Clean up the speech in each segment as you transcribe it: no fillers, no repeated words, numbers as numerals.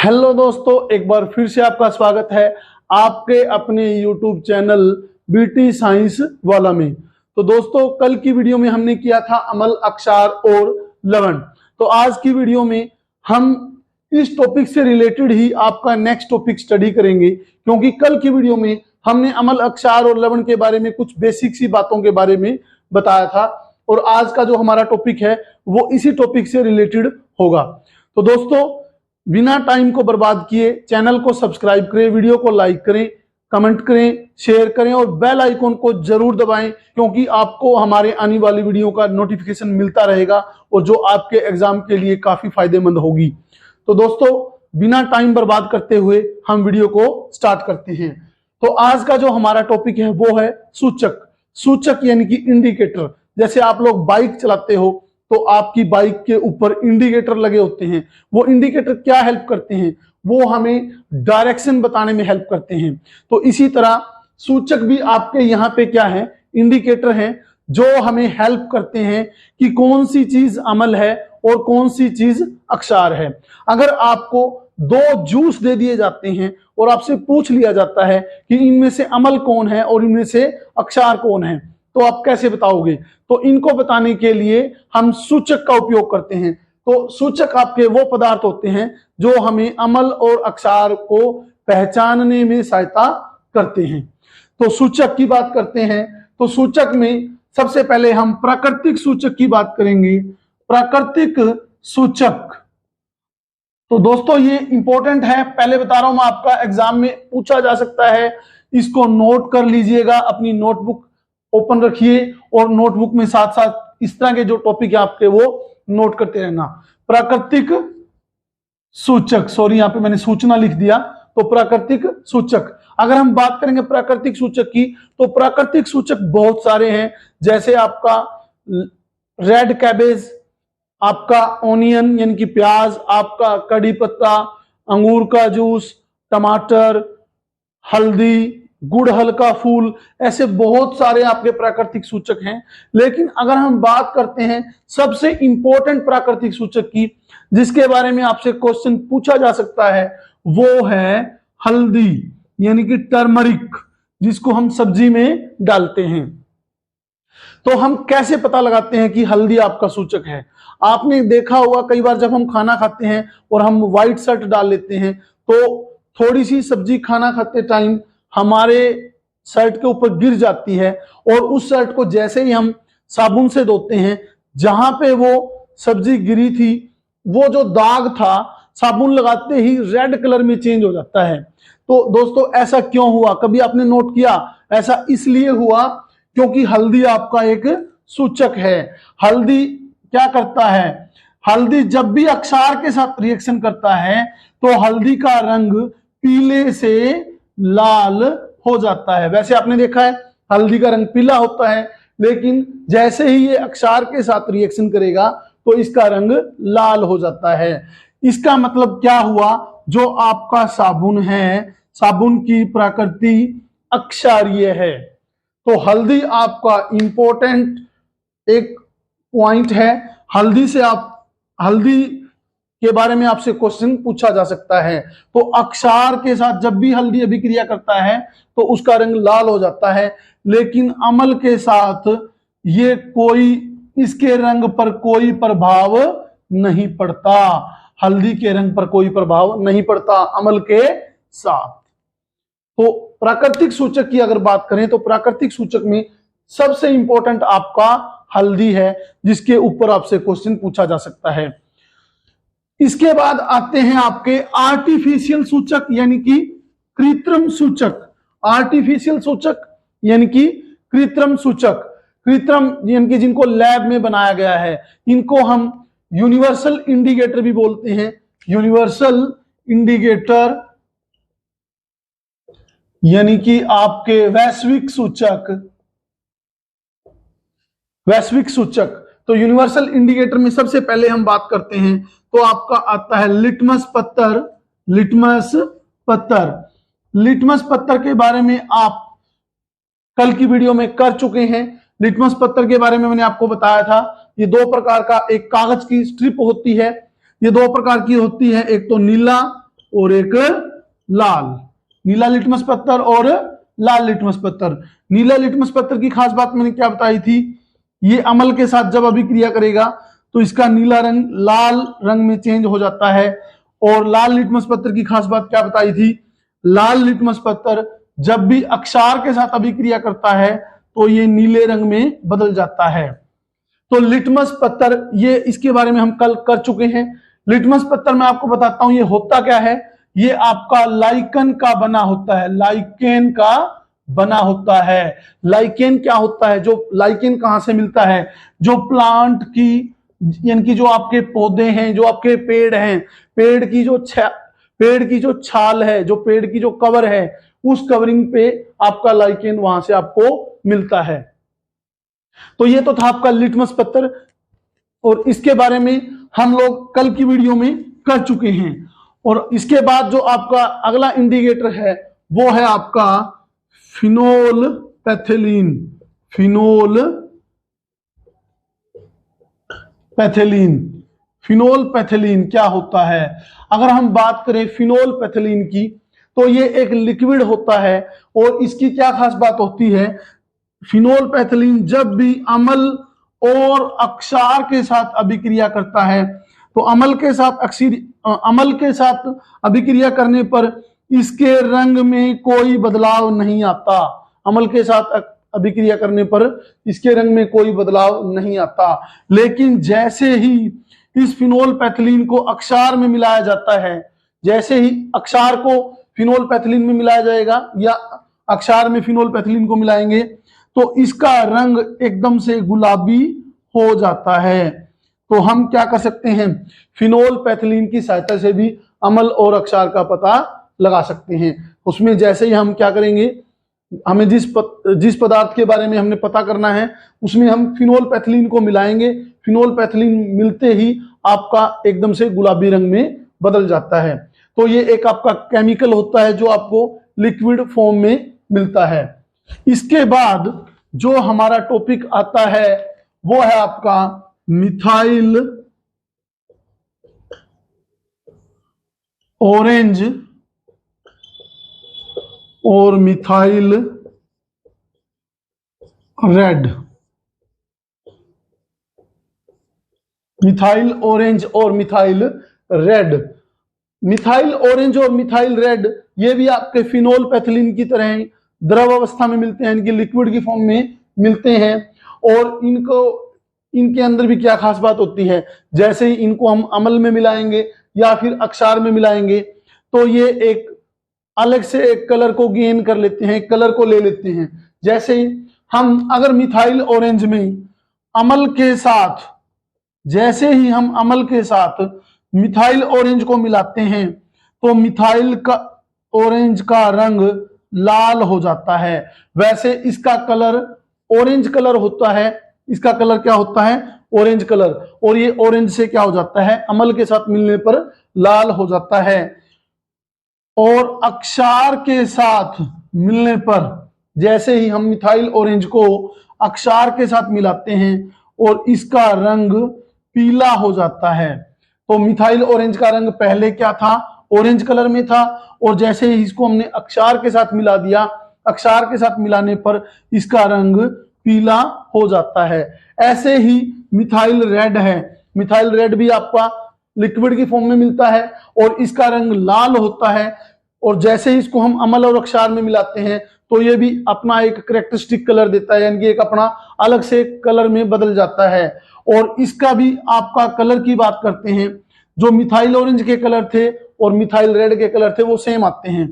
Hello दोस्तों, एक बार फिर से आपका स्वागत है आपके अपने YouTube चैनल बीटी साइंस वाला में। तो दोस्तों, कल की वीडियो में हमने किया था अमल, अक्षार और लवण। तो आज की वीडियो में हम इस टॉपिक से रिलेटेड ही आपका नेक्स्ट टॉपिक स्टडी करेंगे, क्योंकि कल की वीडियो में हमने अमल, अक्षार और लवण के बारे में कुछ बेसिक सी बातों के बारे में बताया था और आज का जो हमारा टॉपिक है वो इसी टॉपिक से रिलेटेड होगा। तो दोस्तों, बिना टाइम को बर्बाद किए चैनल को सब्सक्राइब करें, वीडियो को लाइक करें, कमेंट करें, शेयर करें और बेल आइकॉन को जरूर दबाएं, क्योंकि आपको हमारे आने वाली वीडियो का नोटिफिकेशन मिलता रहेगा और जो आपके एग्जाम के लिए काफी फायदेमंद होगी। तो दोस्तों, बिना टाइम बर्बाद करते हुए हम वीडियो को स्टार्ट करते हैं। तो आज का जो हमारा टॉपिक है वो है सूचक। सूचक यानी कि इंडिकेटर। जैसे आप लोग बाइक चलाते हो तो आपकी बाइक के ऊपर इंडिकेटर लगे होते हैं। वो इंडिकेटर क्या हेल्प करते हैं? वो हमें डायरेक्शन बताने में हेल्प करते हैं। तो इसी तरह सूचक भी आपके यहाँ पे क्या है? इंडिकेटर हैं, जो हमें हेल्प करते हैं कि कौन सी चीज अमल है और कौन सी चीज अक्षार है। अगर आपको दो जूस दे दिए जाते हैं और आपसे पूछ लिया जाता है कि इनमें से अमल कौन है और इनमें से अक्षार कौन है, तो आप कैसे बताओगे? तो इनको बताने के लिए हम सूचक का उपयोग करते हैं। तो सूचक आपके वो पदार्थ होते हैं जो हमें अमल और अक्षार को पहचानने में सहायता करते हैं। तो सूचक की बात करते हैं। तो सूचक में सबसे पहले हम प्राकृतिक सूचक की बात करेंगे। प्राकृतिक सूचक, तो दोस्तों ये इंपॉर्टेंट है, पहले बता रहा हूं मैं, आपका एग्जाम में पूछा जा सकता है। इसको नोट कर लीजिएगा, अपनी नोटबुक ओपन रखिए और नोटबुक में साथ साथ इस तरह के जो टॉपिक है आपके वो नोट करते रहना। प्राकृतिक सूचक, सॉरी यहां पे मैंने सूचना लिख दिया। तो प्राकृतिक सूचक, अगर हम बात करेंगे प्राकृतिक सूचक की, तो प्राकृतिक सूचक बहुत सारे हैं। जैसे आपका रेड कैबेज, आपका ओनियन यानी कि प्याज, आपका कड़ी पत्ता, अंगूर का जूस, टमाटर, हल्दी, गुड़हल का फूल, ऐसे बहुत सारे आपके प्राकृतिक सूचक हैं। लेकिन अगर हम बात करते हैं सबसे इंपॉर्टेंट प्राकृतिक सूचक की, जिसके बारे में आपसे क्वेश्चन पूछा जा सकता है, वो है हल्दी यानी कि टर्मरिक, जिसको हम सब्जी में डालते हैं। तो हम कैसे पता लगाते हैं कि हल्दी आपका सूचक है? आपने देखा होगा कई बार जब हम खाना खाते हैं और हम व्हाइट शर्ट डाल लेते हैं, तो थोड़ी सी सब्जी खाना खाते टाइम हमारे शर्ट के ऊपर गिर जाती है और उस शर्ट को जैसे ही हम साबुन से धोते हैं, जहां पे वो सब्जी गिरी थी, वो जो दाग था साबुन लगाते ही रेड कलर में चेंज हो जाता है। तो दोस्तों, ऐसा क्यों हुआ? कभी आपने नोट किया? ऐसा इसलिए हुआ क्योंकि हल्दी आपका एक सूचक है। हल्दी क्या करता है? हल्दी जब भी अक्षार के साथ रिएक्शन करता है तो हल्दी का रंग पीले से लाल हो जाता है। वैसे आपने देखा है हल्दी का रंग पीला होता है, लेकिन जैसे ही ये अक्षार के साथ रिएक्शन करेगा तो इसका रंग लाल हो जाता है। इसका मतलब क्या हुआ? जो आपका साबुन है, साबुन की प्रकृति अक्षारीय है। तो हल्दी आपका इंपॉर्टेंट एक पॉइंट है। हल्दी के बारे में आपसे क्वेश्चन पूछा जा सकता है। तो अक्षार के साथ जब भी हल्दी अभिक्रिया करता है तो उसका रंग लाल हो जाता है, लेकिन अमल के साथ ये इसके रंग पर कोई प्रभाव नहीं पड़ता। हल्दी के रंग पर कोई प्रभाव नहीं पड़ता अमल के साथ। तो प्राकृतिक सूचक की अगर बात करें तो प्राकृतिक सूचक में सबसे इंपॉर्टेंट आपका हल्दी है, जिसके ऊपर आपसे क्वेश्चन पूछा जा सकता है। इसके बाद आते हैं आपके आर्टिफिशियल सूचक यानी कि कृत्रिम सूचक। आर्टिफिशियल सूचक यानी कि कृत्रिम सूचक, कृत्रिम यानी कि जिनको लैब में बनाया गया है, इनको हम यूनिवर्सल इंडिकेटर भी बोलते हैं। यूनिवर्सल इंडिकेटर यानी कि आपके वैश्विक सूचक। वैश्विक सूचक, तो यूनिवर्सल इंडिकेटर में सबसे पहले हम बात करते हैं तो आपका आता है लिटमस पत्थर। लिटमस पत्थर, लिटमस पत्थर के बारे में आप कल की वीडियो में कर चुके हैं। लिटमस पत्थर के बारे में मैंने आपको बताया था, ये दो प्रकार का एक कागज की स्ट्रिप होती है। ये दो प्रकार की होती है, एक तो नीला और एक लाल। नीला लिटमस पत्थर और लाल लिटमस पत्थर। नीला लिटमस पत्थर की खास बात मैंने क्या बताई थी, ये अम्ल के साथ जब अभिक्रिया करेगा तो इसका नीला रंग लाल रंग में चेंज हो जाता है। और लाल लिटमस पत्थर की खास बात क्या बताई थी, लाल लिटमस पत्थर जब भी अक्षार के साथ अभिक्रिया करता है तो ये नीले रंग में बदल जाता है। तो लिटमस पत्थर, ये इसके बारे में हम कल कर चुके हैं। लिटमस पत्थर मैं आपको बताता हूं ये होता क्या है। ये आपका लाइकन का बना होता है, लाइकेन का बना होता है। लाइकेन क्या होता है, जो लाइकेन कहां से मिलता है, जो प्लांट की, यानी कि जो आपके पौधे हैं, जो आपके पेड़ हैं, पेड़ की जो छाल है, जो पेड़ की जो कवर है, उस कवरिंग पे आपका लाइकेन वहां से आपको मिलता है। तो ये तो था आपका लिटमस पत्थर, और इसके बारे में हम लोग कल की वीडियो में कर चुके हैं। और इसके बाद जो आपका अगला इंडिकेटर है वो है आपका फिनोल पैथिलीन। फिनोल पैथिलीन, फिनोल पैथिलीन क्या होता है। अगर हम बात करें फिनोल पैथिलीन की तो ये एक लिक्विड होता है। और इसकी क्या खास बात होती है, फिनोल पैथिलीन जब भी अम्ल और अक्षार के साथ अभिक्रिया करता है तो अम्ल के साथ अभिक्रिया करने पर इसके रंग में कोई बदलाव नहीं आता। अम्ल के साथ अभिक्रिया करने पर इसके रंग में कोई बदलाव नहीं आता। लेकिन जैसे ही इस फिनोल पैथिलीन को अक्षार में मिलाया जाता है, जैसे ही अक्षार को फिनोल पैथिलीन में मिलाया जाएगा या अक्षार में फिनोल पैथिलीन को मिलाएंगे तो इसका रंग एकदम से गुलाबी हो जाता है। तो हम क्या कर सकते हैं, फिनोल पैथिलीन की सहायता से भी अम्ल और अक्षार का पता लगा सकते हैं। उसमें जैसे ही हम क्या करेंगे, हमें जिस पदार्थ के बारे में हमने पता करना है उसमें हम फिनोल पैथिलीन को मिलाएंगे। फिनोल पैथिलीन मिलते ही आपका एकदम से गुलाबी रंग में बदल जाता है। तो ये एक आपका केमिकल होता है जो आपको लिक्विड फॉर्म में मिलता है। इसके बाद जो हमारा टॉपिक आता है वो है आपका मिथाइल ऑरेंज और मिथाइल रेड। मिथाइल ऑरेंज और मिथाइल रेड। मिथाइल ऑरेंज और मिथाइल रेड ये भी आपके फिनोल पैथिलीन की तरह द्रव अवस्था में मिलते हैं, इनकी लिक्विड की फॉर्म में मिलते हैं। और इनके अंदर भी क्या खास बात होती है, जैसे ही इनको हम अम्ल में मिलाएंगे या फिर अक्षार में मिलाएंगे तो ये एक अलग से एक कलर को गेन कर लेते हैं, कलर को ले लेते हैं। जैसे हम अगर मिथाइल ऑरेंज में अम्ल के साथ, जैसे ही हम अम्ल के साथ मिथाइल ऑरेंज को मिलाते हैं तो मिथाइल का ऑरेंज का रंग लाल हो जाता है। वैसे इसका कलर ऑरेंज कलर होता है, इसका कलर क्या होता है, ऑरेंज कलर। और ये ऑरेंज से क्या हो जाता है, अम्ल के साथ मिलने पर लाल हो जाता है। और अक्षार के साथ मिलने पर, जैसे ही हम मिथाइल ऑरेंज को अक्षार के साथ मिलाते हैं और इसका रंग पीला हो जाता है। तो मिथाइल ऑरेंज का रंग पहले क्या था, ऑरेंज कलर में था, और जैसे ही इसको हमने अक्षार के साथ मिला दिया, अक्षार के साथ मिलाने पर इसका रंग पीला हो जाता है। ऐसे ही मिथाइल रेड है। मिथाइल रेड भी आपका लिक्विड की फॉर्म में मिलता है और इसका रंग लाल होता है। और जैसे ही इसको हम अम्ल और अक्षार में मिलाते हैं तो ये भी अपना एक कैरेक्टरिस्टिक कलर देता है, यानी कि एक अपना अलग से कलर में बदल जाता है। और इसका भी आपका कलर की बात करते हैं, जो मिथाइल ऑरेंज के कलर थे और मिथाइल रेड के कलर थे वो सेम आते हैं।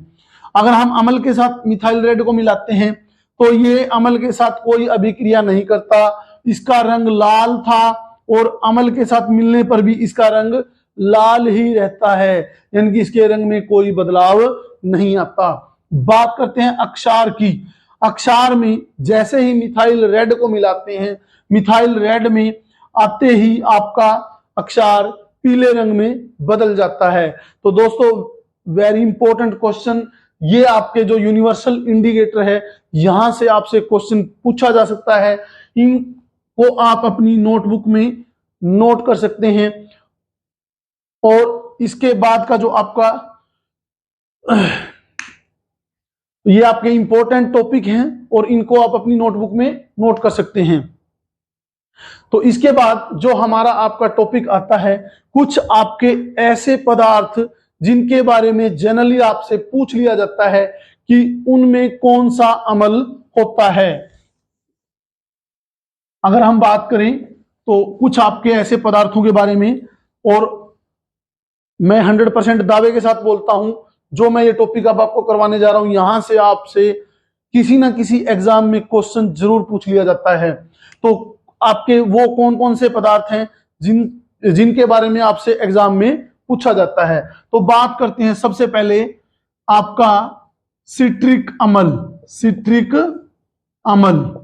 अगर हम अम्ल के साथ मिथाइल रेड को मिलाते हैं तो ये अम्ल के साथ कोई अभिक्रिया नहीं करता, इसका रंग लाल था और अम्ल के साथ मिलने पर भी इसका रंग लाल ही रहता है, यानी कि इसके रंग में कोई बदलाव नहीं आता। बात करते हैं अक्षार की। अक्षार में जैसे ही मिथाइल रेड को मिलाते हैं, मिथाइल रेड में आते ही आपका अक्षार पीले रंग में बदल जाता है। तो दोस्तों वेरी इंपॉर्टेंट क्वेश्चन, ये आपके जो यूनिवर्सल इंडिकेटर है यहां से आपसे क्वेश्चन पूछा जा सकता है। इनको आप अपनी नोटबुक में नोट कर सकते हैं। और इसके बाद का जो आपका तो ये आपके इंपॉर्टेंट टॉपिक हैं और इनको आप अपनी नोटबुक में नोट कर सकते हैं। तो इसके बाद जो हमारा आपका टॉपिक आता है, कुछ आपके ऐसे पदार्थ जिनके बारे में जनरली आपसे पूछ लिया जाता है कि उनमें कौन सा अमल होता है। अगर हम बात करें तो कुछ आपके ऐसे पदार्थों के बारे में, और मैं 100% दावे के साथ बोलता हूं, जो मैं ये टॉपिक अब आपको करवाने जा रहा हूं, यहां से आपसे किसी ना किसी एग्जाम में क्वेश्चन जरूर पूछ लिया जाता है। तो आपके वो कौन कौन से पदार्थ हैं जिनके बारे में आपसे एग्जाम में पूछा जाता है। तो बात करते हैं सबसे पहले आपका सिट्रिक अम्ल। सिट्रिक अम्ल,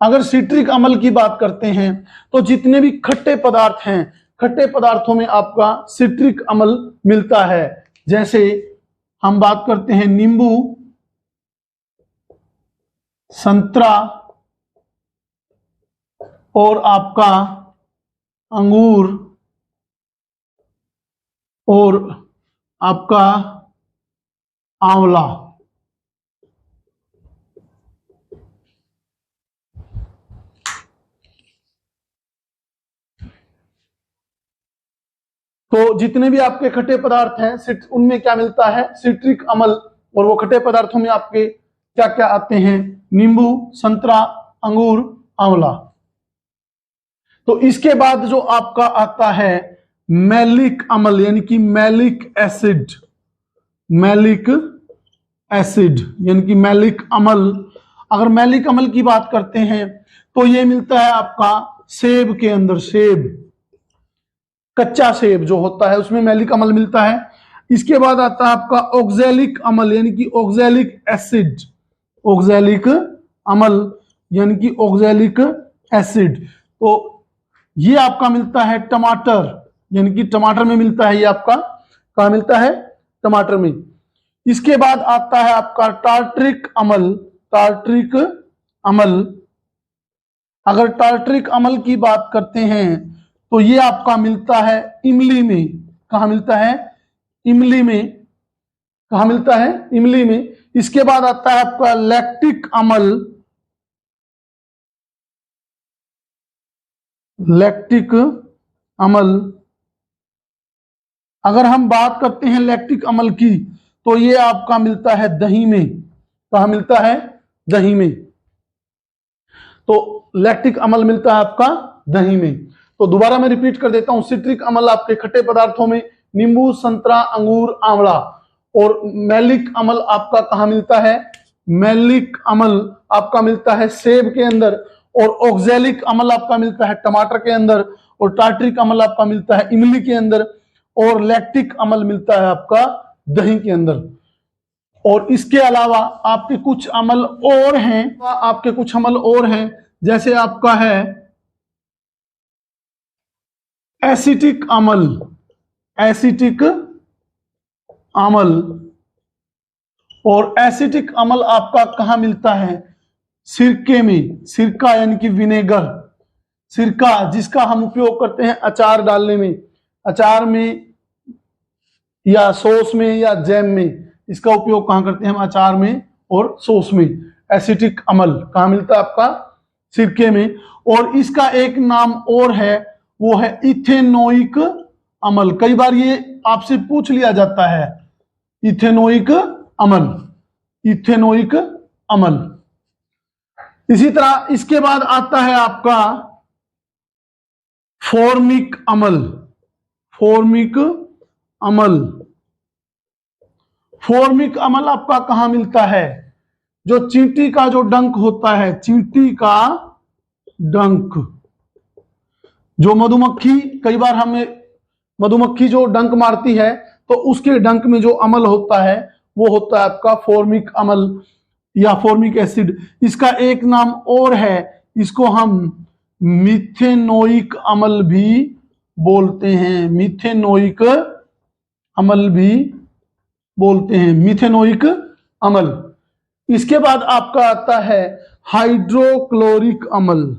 अगर सिट्रिक अम्ल की बात करते हैं तो जितने भी खट्टे पदार्थ हैं, खट्टे पदार्थों में आपका सिट्रिक अम्ल मिलता है। जैसे हम बात करते हैं नींबू, संतरा और आपका अंगूर और आपका आंवला। तो जितने भी आपके खट्टे पदार्थ हैं उनमें क्या मिलता है, सिट्रिक अम्ल। और वो खट्टे पदार्थों में आपके क्या क्या आते हैं, नींबू, संतरा, अंगूर, आंवला। तो इसके बाद जो आपका आता है मैलिक अम्ल, यानी कि मैलिक एसिड। मैलिक एसिड यानी कि मैलिक अम्ल। अगर मैलिक अम्ल की बात करते हैं तो ये मिलता है आपका सेब के अंदर। सेब, कच्चा सेब जो होता है उसमें मैलिक अम्ल मिलता है। इसके बाद आता है आपका ऑक्सैलिक अम्ल यानी कि ऑक्सैलिक एसिड। ऑक्सैलिक अम्ल यानी कि ऑक्सैलिक एसिड। तो ये आपका मिलता है टमाटर, यानी कि टमाटर में मिलता है। ये आपका कहां मिलता है, टमाटर में। इसके बाद आता है आपका टार्ट्रिक अम्ल। टार्ट्रिक अम्ल, अगर टार्ट्रिक अम्ल की बात करते हैं तो ये आपका मिलता है इमली में। कहां मिलता है, इमली में। कहां मिलता है, इमली में। इसके बाद आता है आपका लैक्टिक अम्ल। लैक्टिक अम्ल, अगर हम बात करते हैं लैक्टिक अम्ल की तो ये आपका मिलता है दही में। कहां मिलता है, दही में। तो लैक्टिक अम्ल मिलता है आपका दही में। तो दोबारा मैं रिपीट कर देता हूं, सिट्रिक अम्ल आपके खट्टे पदार्थों में नींबू, संतरा, अंगूर, आंवला। और मैलिक अम्ल आपका कहां मिलता है, मैलिक अम्ल आपका मिलता है सेब के अंदर। और ऑक्सैलिक अम्ल आपका मिलता है टमाटर के अंदर। और टार्ट्रिक अम्ल आपका मिलता है इमली के अंदर। और लैक्टिक अम्ल मिलता है आपका दही के अंदर। और इसके अलावा आपके कुछ अम्ल और हैं, आपके कुछ अम्ल और हैं, जैसे आपका है एसिटिक अम्ल। एसिटिक अम्ल, और एसिटिक अम्ल आपका कहां मिलता है, सिरके में। सिरका यानी कि विनेगर। सिरका जिसका हम उपयोग करते हैं अचार डालने में, अचार में या सॉस में या जैम में। इसका उपयोग कहां करते हैं हम, अचार में और सॉस में। एसिटिक अम्ल कहां मिलता है आपका, सिरके में। और इसका एक नाम और है, वो है इथेनोइक अम्ल। कई बार ये आपसे पूछ लिया जाता है, इथेनोइक अम्ल। इथेनोइक अम्ल। इसी तरह इसके बाद आता है आपका फॉर्मिक अम्ल। फॉर्मिक अम्ल, फॉर्मिक अम्ल आपका कहां मिलता है, जो चींटी का जो डंक होता है, चींटी का डंक। जो मधुमक्खी, कई बार हमें मधुमक्खी जो डंक मारती है तो उसके डंक में जो अम्ल होता है वो होता है आपका फॉर्मिक अम्ल या फॉर्मिक एसिड। इसका एक नाम और है, इसको हम मिथेनोइक अम्ल भी बोलते हैं। मिथेनोइक अम्ल भी बोलते हैं, मिथेनोइक अम्ल। इसके बाद आपका आता है हाइड्रोक्लोरिक अम्ल।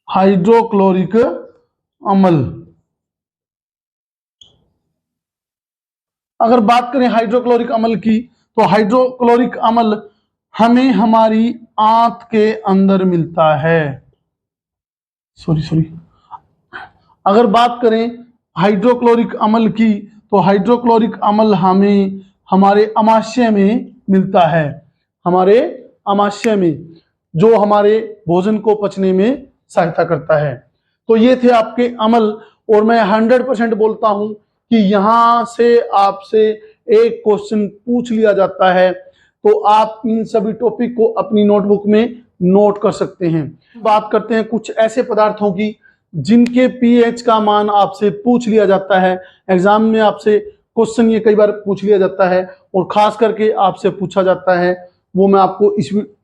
हाइड्रोक्लोरिक अम्ल। अगर बात करें हाइड्रोक्लोरिक अम्ल की, तो हाइड्रोक्लोरिक अम्ल हमें हमारी आंत के अंदर मिलता है। सॉरी, अगर बात करें हाइड्रोक्लोरिक अम्ल की, तो हाइड्रोक्लोरिक अम्ल हमें हमारे अमाशय में मिलता है, हमारे अमाशय में, जो हमारे भोजन को पचने में सहायता करता है। तो ये थे आपके अम्ल, और मैं 100% बोलता हूं कि यहां से आपसे एक क्वेश्चन पूछ लिया जाता है, तो आप इन सभी टॉपिक को अपनी नोटबुक में नोट कर सकते हैं। बात करते हैं कुछ ऐसे पदार्थों की जिनके पीएच का मान आपसे पूछ लिया जाता है। एग्जाम में आपसे क्वेश्चन ये कई बार पूछ लिया जाता है, और खास करके आपसे पूछा जाता है, वो मैं आपको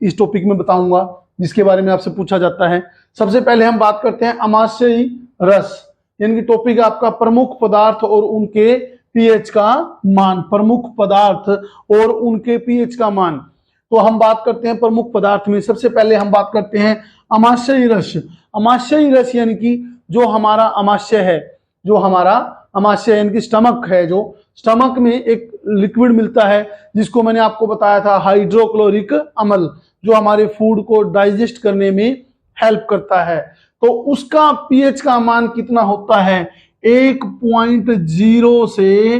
इस टॉपिक में बताऊंगा जिसके बारे में आपसे पूछा जाता है। सबसे पहले हम बात करते हैं अमाशयी रस, यानी कि टॉपिक आपका प्रमुख पदार्थ और उनके पीएच का मान। प्रमुख पदार्थ और उनके पीएच का मान। तो हम बात करते हैं प्रमुख पदार्थ में। सबसे पहले हम बात करते हैं अमाशयी रस। अमाशयी रस यानी कि जो हमारा अमाशय है, जो हमारा अमाशय यानी कि स्टमक है, जो स्टमक में एक लिक्विड मिलता है जिसको मैंने आपको बताया था हाइड्रोक्लोरिक अम्ल, जो हमारे फूड को डाइजेस्ट करने में हेल्प करता है। तो उसका पीएच का मान कितना होता है? 1.0 से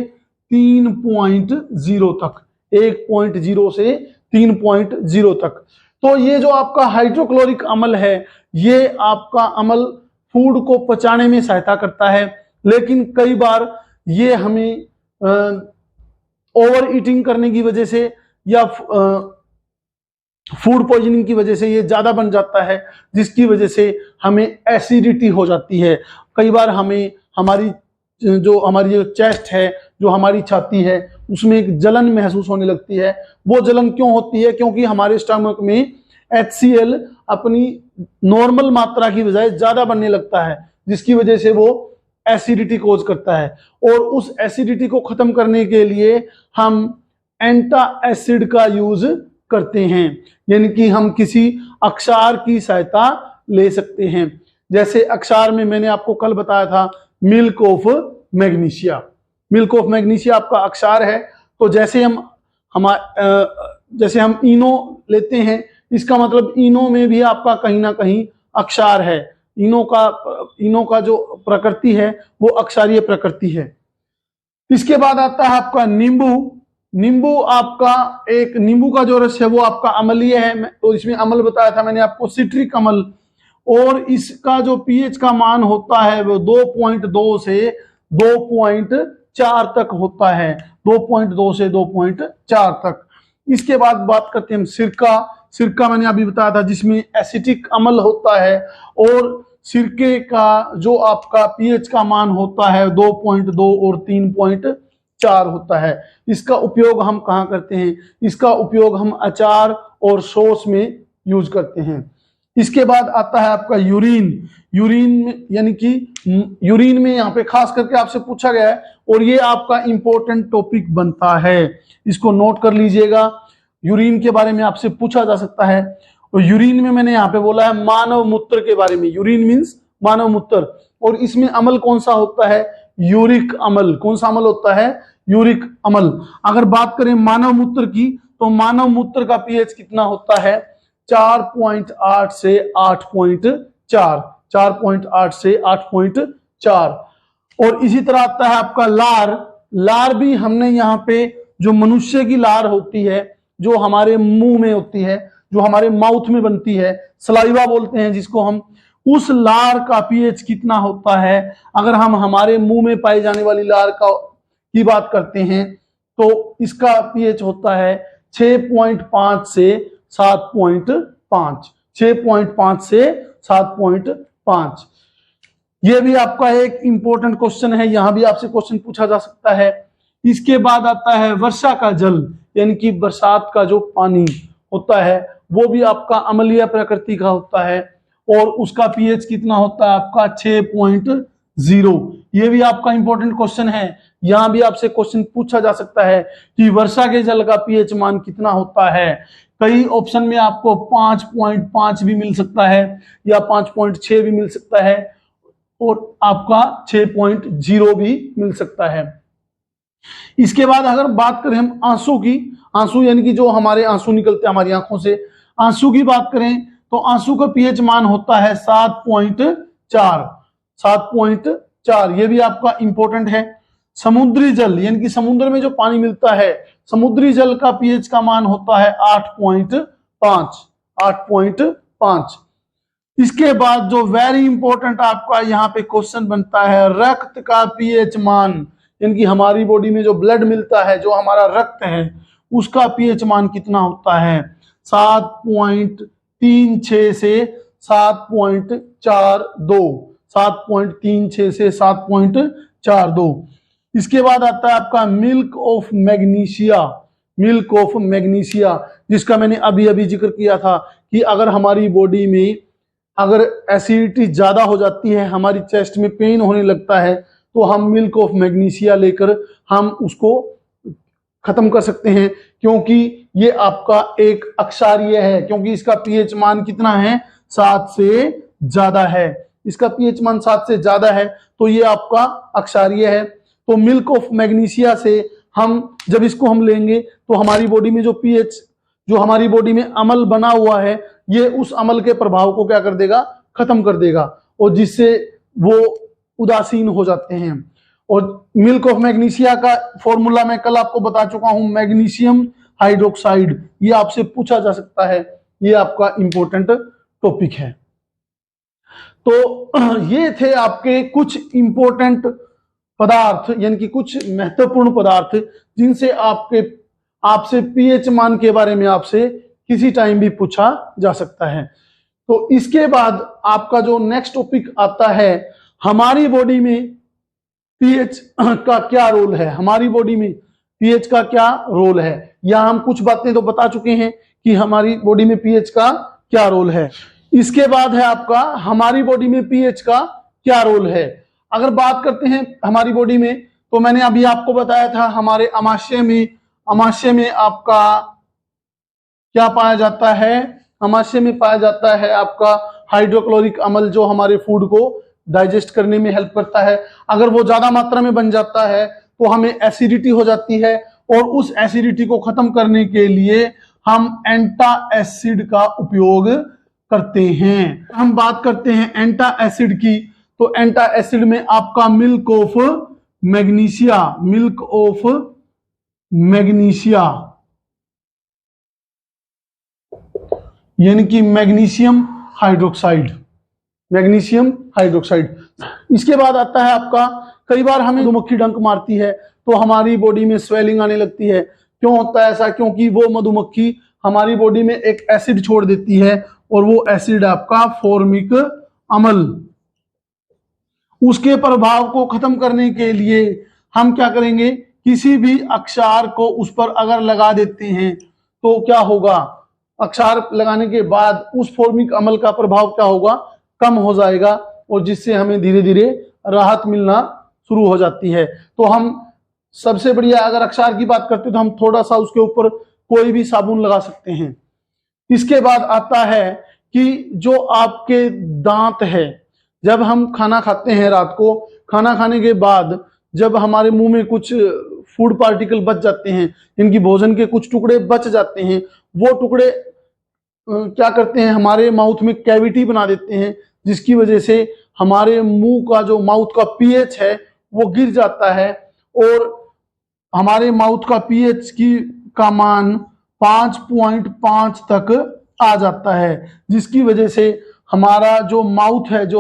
3.0 तक। 1.0 से 3.0 तक। तो ये जो आपका हाइड्रोक्लोरिक अम्ल है, ये आपका अम्ल फूड को पचाने में सहायता करता है, लेकिन कई बार ये हमें ओवर ईटिंग करने की वजह से या फूड पॉइजनिंग की वजह से ये ज्यादा बन जाता है, जिसकी वजह से हमें एसिडिटी हो जाती है। कई बार हमें हमारी जो चेस्ट है, जो हमारी छाती है, उसमें एक जलन महसूस होने लगती है। वो जलन क्यों होती है? क्योंकि हमारे स्टमक में HCl अपनी नॉर्मल मात्रा की बजाय ज्यादा बनने लगता है, जिसकी वजह से वो एसिडिटी कोज करता है। और उस एसिडिटी को खत्म करने के लिए हम एंटा एसिड का यूज करते हैं, यानी कि हम किसी अक्षार की सहायता ले सकते हैं। जैसे अक्षार में मैंने आपको कल बताया था milk of magnesia. Milk of magnesia आपका अक्षार है। तो जैसे हम इनो लेते हैं, इसका मतलब इनो में भी आपका कहीं ना कहीं अक्षार है। इनो का जो प्रकृति है वो अक्षारीय प्रकृति है। इसके बाद आता है आपका नींबू। नींबू का जो रस है वो आपका अम्लीय है। तो इसमें अम्ल बताया था मैंने आपको, सिट्रिक अम्ल, और इसका जो पीएच का मान होता है वो 2.2 से 2.4 तक होता है। 2.2 से 2.4 तक। इसके बाद बात करते हैं हम सिरका मैंने अभी बताया था, जिसमें एसिटिक अम्ल होता है, और सिरके का जो आपका पीएच का मान होता है 2.2 और 3.4 होता है। इसका उपयोग हम कहाँ करते हैं? इसका उपयोग हम अचार और सॉस में यूज करते हैं। इसके बाद आता है आपका यूरिन यानी कि यूरिन में यहाँ पे खास करके आपसे पूछा गया है, और ये आपका इंपॉर्टेंट टॉपिक बनता है, इसको नोट कर लीजिएगा। यूरिन के बारे में आपसे पूछा जा सकता है। और यूरिन में मैंने यहाँ पे बोला है मानव मूत्र के बारे में। यूरिन मीन्स मानव मूत्र, और इसमें अम्ल कौन सा होता है? यूरिक अम्ल। कौन सा अम्ल होता है? यूरिक अम्ल। अगर बात करें मानव मूत्र की, तो मानव मूत्र का पीएच कितना होता है? 4.8 से 8.4। 4.8 से 8.4। और इसी तरह आता है आपका लार भी हमने यहाँ पे जो मनुष्य की लार होती है, जो हमारे मुंह में होती है, जो हमारे माउथ में बनती है, सलाइवा बोलते हैं जिसको हम, उस लार का पीएच कितना होता है? अगर हम हमारे मुंह में पाई जाने वाली लार की बात करते हैं, तो इसका पीएच होता है 6.5 से 7.5। 6.5 से 7.5। यह भी आपका एक इंपॉर्टेंट क्वेश्चन है, यहां भी आपसे क्वेश्चन पूछा जा सकता है। इसके बाद आता है वर्षा का जल, यानी कि बरसात का जो पानी होता है वो भी आपका अम्लीय प्रकृति का होता है, और उसका पीएच कितना होता है आपका? 6.0। ये भी आपका इंपॉर्टेंट क्वेश्चन है। यहां भी आपसे क्वेश्चन पूछा जा सकता है कि वर्षा के जल का पीएच मान कितना होता है। कई ऑप्शन में आपको 5.5 भी मिल सकता है या 5.6 भी मिल सकता है और आपका 6.0 भी मिल सकता है। इसके बाद अगर बात करें हम आंसू की, आंसू यानी कि जो हमारे आंसू निकलते हैं हमारी आंखों से, आंसू की बात करें तो आंसू का पीएच मान होता है 7.4, 7.4, ये भी आपका इंपॉर्टेंट है। समुद्री जल यानी कि समुद्र में जो पानी मिलता है, समुद्री जल का पीएच का मान होता है 8.5, 8.5। इसके बाद जो वेरी इंपॉर्टेंट आपका यहाँ पे क्वेश्चन बनता है, रक्त का पीएच मान, यानी कि हमारी बॉडी में जो ब्लड मिलता है, जो हमारा रक्त है, उसका पीएच मान कितना होता है? 7.36 से 7.42, 7.36 से 7.42। इसके बाद आता है आपका milk of magnesia, milk of magnesia, जिसका मैंने अभी अभी जिक्र किया था कि अगर हमारी बॉडी में अगर एसिडिटी ज्यादा हो जाती है, हमारी चेस्ट में पेन होने लगता है, तो हम मिल्क ऑफ मैग्नीशिया लेकर हम उसको खत्म कर सकते हैं, क्योंकि ये आपका एक अक्षारीय है, क्योंकि इसका पीएच मान कितना है? 7 से ज्यादा है। इसका पीएच मान 7 से ज्यादा है तो ये आपका अक्षारीय है। तो मिल्क ऑफ मैग्नीशिया से हम जब इसको हम लेंगे तो हमारी बॉडी में जो पीएच, जो हमारी बॉडी में अम्ल बना हुआ है, ये उस अम्ल के प्रभाव को क्या कर देगा? खत्म कर देगा, और जिससे वो उदासीन हो जाते हैं। और मिल्क ऑफ मैग्नीशिया का फॉर्मूला मैं कल आपको बता चुका हूं, मैग्नीशियम हाइड्रोक्साइड, ये आपसे पूछा जा सकता है, ये आपका इंपॉर्टेंट टॉपिक है। तो ये थे आपके कुछ इंपॉर्टेंट पदार्थ, यानी कि कुछ महत्वपूर्ण पदार्थ जिनसे आपसे पीएच मान के बारे में आपसे किसी टाइम भी पूछा जा सकता है। तो इसके बाद आपका जो नेक्स्ट टॉपिक आता है, हमारी बॉडी में पीएच का क्या रोल है, हमारी बॉडी में पीएच का क्या रोल है। या हम कुछ बातें तो बता चुके हैं कि हमारी बॉडी में पीएच का क्या रोल है। इसके बाद है आपका हमारी बॉडी में पीएच का क्या रोल है। अगर बात करते हैं हमारी बॉडी में, तो मैंने अभी आपको बताया था हमारे अमाशय में आपका क्या पाया जाता है? अमाशय में पाया जाता है आपका हाइड्रोक्लोरिक अम्ल, जो हमारे फूड को डाइजेस्ट करने में हेल्प करता है। अगर वो ज्यादा मात्रा में बन जाता है तो हमें एसिडिटी हो जाती है, और उस एसिडिटी को खत्म करने के लिए हम एंटा एसिड का उपयोग करते हैं। हम बात करते हैं एंटा एसिड की, तो एंटा एसिड में आपका milk of magnesia, milk of magnesia यानी कि मैग्नीशियम हाइड्रोक्साइड, मैग्नीशियम हाइड्रोक्साइड। इसके बाद आता है आपका, कई बार हमें मधुमक्खी डंक मारती है तो हमारी बॉडी में स्वेलिंग आने लगती है। क्यों होता है ऐसा? क्योंकि वो मधुमक्खी हमारी बॉडी में एक एसिड छोड़ देती है, और वो एसिड आपका फॉर्मिक अम्ल। उसके प्रभाव को खत्म करने के लिए हम क्या करेंगे? किसी भी अक्षार को उस पर अगर लगा देते हैं तो क्या होगा? अक्षार लगाने के बाद उस फॉर्मिक अम्ल का प्रभाव क्या होगा? कम हो जाएगा, और जिससे हमें धीरे धीरे राहत मिलना शुरू हो जाती है। तो हम सबसे बढ़िया अगर अक्षार की बात करते हैं तो हम थोड़ा सा उसके ऊपर कोई भी साबुन लगा सकते हैं। इसके बाद आता है कि जो आपके दांत है, जब हम खाना खाते हैं रात को, खाना खाने के बाद जब हमारे मुंह में कुछ फूड पार्टिकल बच जाते हैं, इनकी भोजन के कुछ टुकड़े बच जाते हैं, वो टुकड़े क्या करते हैं? हमारे माउथ में कैविटी बना देते हैं, जिसकी वजह से हमारे मुंह का जो माउथ का पीएच है वो गिर जाता है, और हमारे माउथ का पीएच का मान 5.5 तक आ जाता है, जिसकी वजह से हमारा जो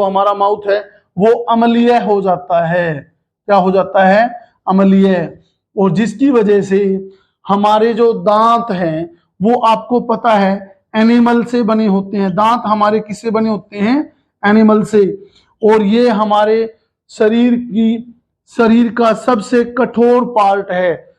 हमारा माउथ है वो अम्लीय हो जाता है। क्या हो जाता है? अम्लीय। और जिसकी वजह से हमारे जो दांत हैं वो आपको पता है एनिमल से बने होते हैं। दांत हमारे किससे बने होते हैं? एनिमल से। और ये हमारे शरीर का सबसे कठोर पार्ट है।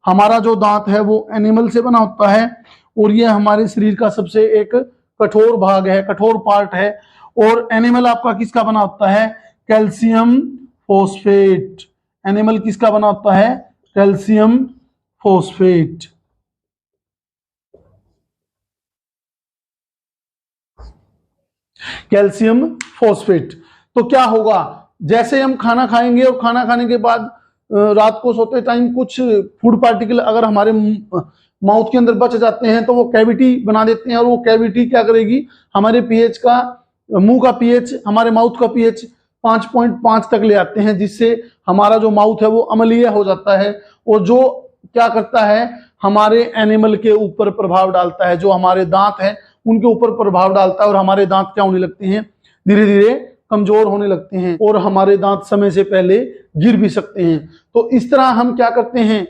हमारा जो दांत है वो एनिमल से बना होता है, और ये हमारे शरीर का सबसे एक कठोर भाग है, कठोर पार्ट है। और एनिमल आपका किसका बना होता है? Calcium phosphate. एनिमल किसका बना होता है? Calcium phosphate. Calcium phosphate. तो क्या होगा, जैसे हम खाना खाएंगे और खाना खाने के बाद रात को सोते टाइम कुछ फूड पार्टिकल अगर हमारे माउथ के अंदर बच जाते हैं तो वो कैविटी बना देते हैं, और वो कैविटी क्या करेगी, हमारे पीएच का, मुंह का पीएच, हमारे माउथ का पीएच 5.5 तक ले आते हैं, जिससे हमारा जो माउथ है वो अम्लीय हो जाता है, और जो क्या करता है, हमारे एनिमल के ऊपर प्रभाव डालता है, जो हमारे दांत हैं उनके ऊपर प्रभाव डालता है, और हमारे दांत क्या होने लगते हैं, धीरे धीरे कमजोर होने लगते हैं, और हमारे दांत समय से पहले गिर भी सकते हैं। तो इस तरह हम क्या करते हैं,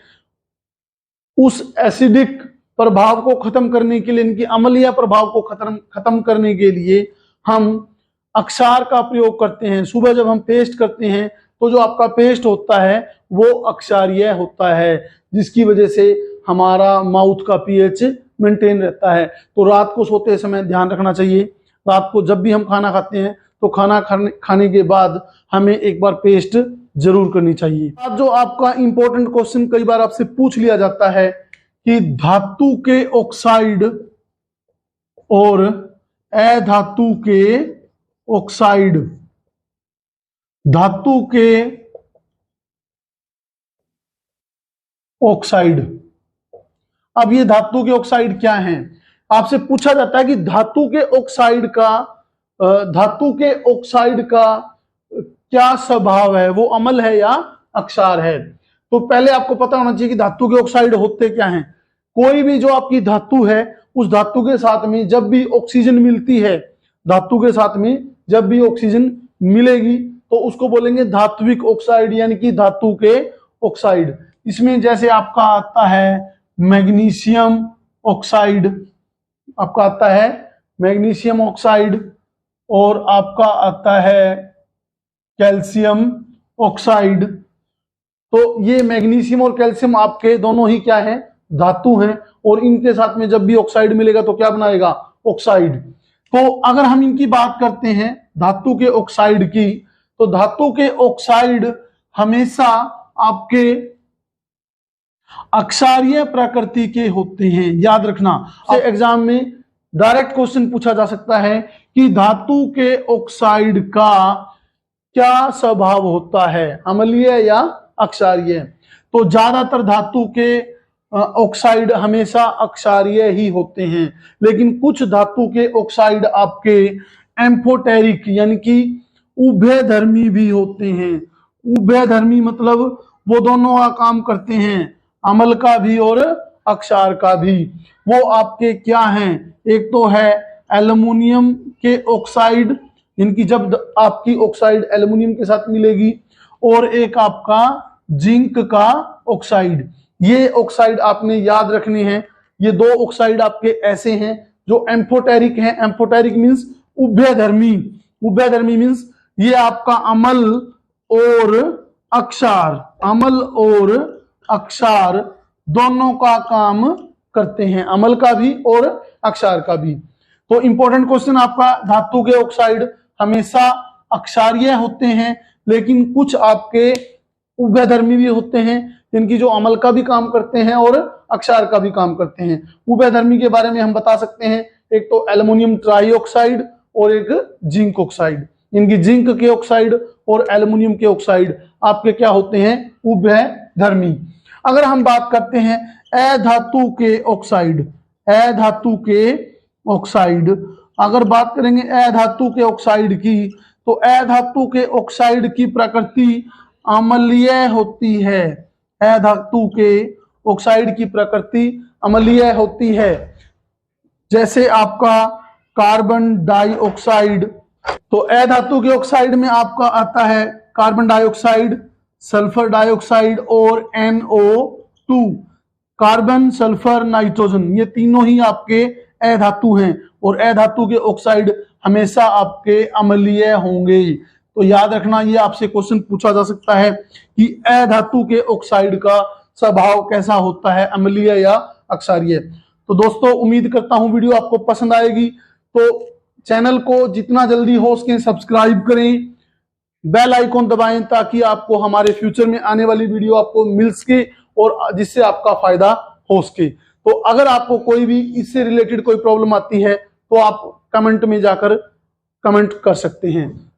उस एसिडिक प्रभाव को खत्म करने के लिए, इनकी अम्लीय प्रभाव को खत्म करने के लिए हम अक्षार का प्रयोग करते हैं। सुबह जब हम पेस्ट करते हैं तो जो आपका पेस्ट होता है वो अक्षारीय होता है, जिसकी वजह से हमारा माउथ का पीएच मेंटेन रहता है। तो रात को सोते समय ध्यान रखना चाहिए, रात को जब भी हम खाना खाते हैं तो खाना खाने के बाद हमें एक बार पेस्ट जरूर करनी चाहिए। अब जो आपका इंपॉर्टेंट क्वेश्चन कई बार आपसे पूछ लिया जाता है कि धातु के ऑक्साइड और अधातु के ऑक्साइड, धातु के ऑक्साइड, अब ये धातु के ऑक्साइड क्या हैं? आपसे पूछा जाता है कि धातु के ऑक्साइड का क्या स्वभाव है, वो अम्ल है या अक्षार है। तो पहले आपको पता होना चाहिए कि धातु के ऑक्साइड होते क्या हैं। कोई भी जो आपकी धातु है, उस धातु के साथ में जब भी ऑक्सीजन मिलती है, धातु के साथ में जब भी ऑक्सीजन मिलेगी तो उसको बोलेंगे धात्विक ऑक्साइड, यानी कि धातु के ऑक्साइड। इसमें जैसे आपका आता है मैग्नीशियम ऑक्साइड, आपका आता है मैग्नीशियम ऑक्साइड, और आपका आता है कैल्शियम ऑक्साइड। तो ये मैग्नीशियम और कैल्शियम आपके दोनों ही क्या हैं, धातु हैं, और इनके साथ में जब भी ऑक्साइड मिलेगा तो क्या बनाएगा, ऑक्साइड। तो अगर हम इनकी बात करते हैं धातु के ऑक्साइड की, तो धातु के ऑक्साइड हमेशा आपके अक्षारीय प्रकृति के होते हैं। याद रखना, एग्जाम में डायरेक्ट क्वेश्चन पूछा जा सकता है कि धातु के ऑक्साइड का क्या स्वभाव होता है, अम्लीय या अक्षारीय। तो ज्यादातर धातु के ऑक्साइड हमेशा अक्षारीय ही होते हैं, लेकिन कुछ धातु के ऑक्साइड आपके एम्फोटेरिक यानी कि उभयधर्मी भी होते हैं। उभयधर्मी मतलब वो दोनों का काम करते हैं, अम्ल का भी और अक्षार का भी। वो आपके क्या हैं, एक तो है एल्युमिनियम के ऑक्साइड, इनकी जब आपकी ऑक्साइड एल्युमिनियम के साथ मिलेगी, और एक आपका जिंक का ऑक्साइड। ये ऑक्साइड आपने याद रखने हैं। ये दो ऑक्साइड आपके ऐसे हैं जो एम्फोटेरिक हैं। एम्फोटेरिक मींस उभयधर्मी, उभयधर्मी मींस ये आपका अम्ल और अक्षार, अम्ल और अक्षार दोनों का काम करते हैं, अम्ल का भी और अक्षार का भी। तो इंपॉर्टेंट क्वेश्चन आपका, धातु के ऑक्साइड हमेशा अक्षारीय होते हैं, लेकिन कुछ आपके उभयधर्मी भी होते हैं, जिनकी जो अम्ल का भी काम करते हैं और अक्षार का भी काम करते हैं। उभयधर्मी के बारे में हम बता सकते हैं, एक तो एल्युमिनियम ट्राइऑक्साइड और एक जिंक ऑक्साइड। इनकी जिंक के ऑक्साइड और एल्युमिनियम के ऑक्साइड आपके क्या होते हैं, उभयधर्मी। अगर हम बात करते हैं अधातु के ऑक्साइड, अधातु के ऑक्साइड, अगर बात करेंगे अधातु के ऑक्साइड की, तो अधातु के ऑक्साइड की प्रकृति अम्लीय होती है। अधातु के ऑक्साइड की प्रकृति अम्लीय होती है, जैसे आपका कार्बन डाइऑक्साइड। तो अधातु के ऑक्साइड में आपका आता है कार्बन डाइऑक्साइड, सल्फर डाइऑक्साइड और NO2, कार्बन सल्फर नाइट्रोजन, ये तीनों ही आपके अधातु हैं, और अधातु के ऑक्साइड हमेशा आपके अम्लीय होंगे। तो याद रखना, ये आपसे क्वेश्चन पूछा जा सकता है कि अधातु के ऑक्साइड का स्वभाव कैसा होता है, अम्लीय या अक्षारीय। तो दोस्तों उम्मीद करता हूं वीडियो आपको पसंद आएगी, तो चैनल को जितना जल्दी हो सके सब्सक्राइब करें, बेल आइकॉन दबाएं, ताकि आपको हमारे फ्यूचर में आने वाली वीडियो आपको मिल सके और जिससे आपका फायदा हो सके। तो अगर आपको कोई भी इससे रिलेटेड कोई प्रॉब्लम आती है तो आप कमेंट में जाकर कमेंट कर सकते हैं।